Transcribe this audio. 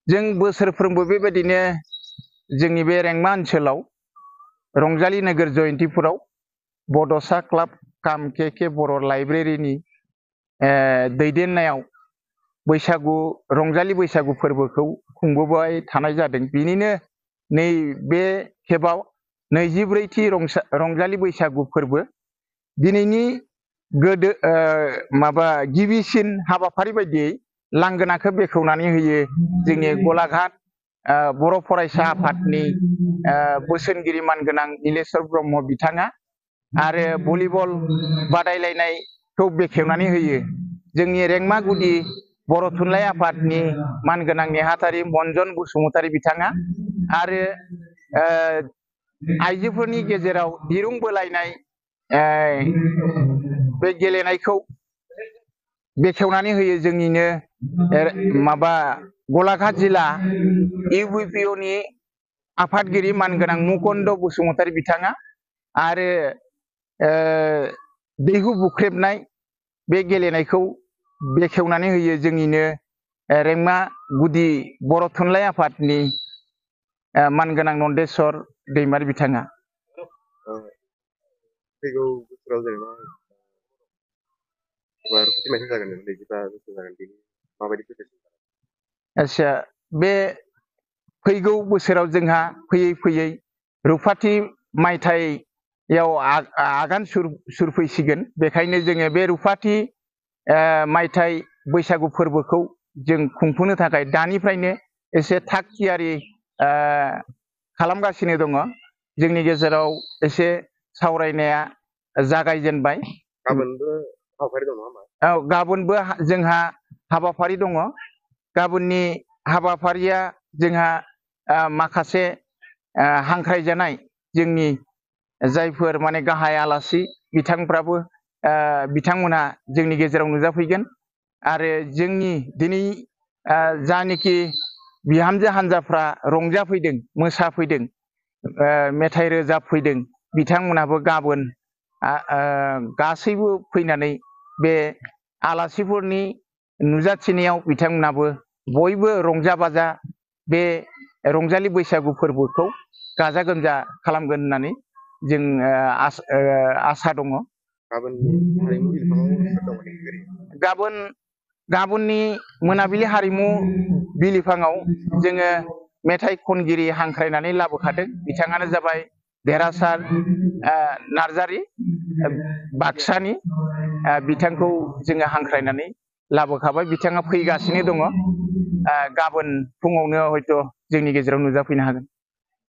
जों बोसोरफ्रोमबो बेबायदिनो जोंनि बे रेंमा ओनसोलाव रंजालि नोगोर जयन्तीपुराव बड'सा क्लाब काम के बर' लाइब्रेरिनि दैदेननायाव बैसागु रंजालि बैसागु फोरबोखौ खुंबोबाय थानाय जादों। बिनिनो नै बे खेबाव 24थि रंजालि बैसागु फोरबो दिनैनि गिबिसिन हाबाफारि बायदियै लांगोनाखौ बेखेवनानै होयो जोंनि गलाघाट बर' फरायसा आफादनि बोसोनगिरि मानगोनां नीलेश्वर ब्रह्म बिथाङा आरो भलिबल बादायलायनायखौ बेखेवनानै होयो जोंनि रेंमा गुदि बर' थुनलाइ आफादनि मानगोनां नेहाथारि मनजन बसुमतारी बिथाङा आरो आइजोफोरनि गेजेराव दिरुं बोलायनाय बे गेलेनायखौ बेखेवनानै होयो जोंनिनो गलाघाट जिल्ला इउबिपिअनि आफादगिरि मानगोनां मुकन्द बसुमतारी बिथाङा आरो दैहु बुख्रेबनाय बे गेलेनायखौ बेखेवनानै होयो जोंनिनो रेंमा गुदि बर' थुनलाइ आफादनि मानगोनां नन्देस्वर दैमारि बिथाङा। फैगौ बोसोराव जेनेबा रुफाथि मायथाइ जागोन 25 बोसोर जागोन बेनि माबायदि प्रिपेरेसन? आच्छा, बे फैगौ बोसोराव जोंहा फैयै फैयै रुफाथि मायथाइयाव आगान सुरफैसिगोन। बेखायनो जोङो बे रुफाथि मायथाइ बैसागु फोरबोखौ जों खुंफुंनो थाखाय दानिफ्रायनो एसे थाग थियारि खालामगासिनो दङ। जोंनि गेजेराव एसे सावरायनाया जागायजेनबाय। गाबोनबो हाबाफारि दं नङा होनबा? औ, गाबोनबो जोंहा हाबाफारि दङ। गाबोननि हाबाफारिया जोंहा माखासे हांख्रायजानाय जोंनि जायफोर माने गाहाय आलासि बिथांमोनहा जोंनि गेजेराव नुजाफैगोन आरो जोंनि दिनै जानिखि बिहामजो हान्जाफ्रा रंजाफैदों, मोसाफैदों, मेथाइ रोजाबफैदों, बिथांमोनाबो गाबोन गासैबो फैनानै बे आलासिफोरनि नुजाथिनायाव बिथांमोनाबो बयबो रंजा बाजा बे रंजालि बैसागु फोरबोखौ गाजा गोमजा खालामगोन होननानै जों आसा दङ। गाबोननि मोनाबिलि हारिमु बिलिफाङाव जोङो मेथाइ खनगिरि हांख्रायनानै लाबोखादों। बिथाङानो जाबाय देरहासार नार्जारि बाक्सानि। बिथांखौ जोङो हांख्रायनानै लाबोखाबाय। बिथाङा फैगासिनो दङ। गाबोन फुङावनो हयथ' जोंनि गेजेराव नुजाफैनो हागोन।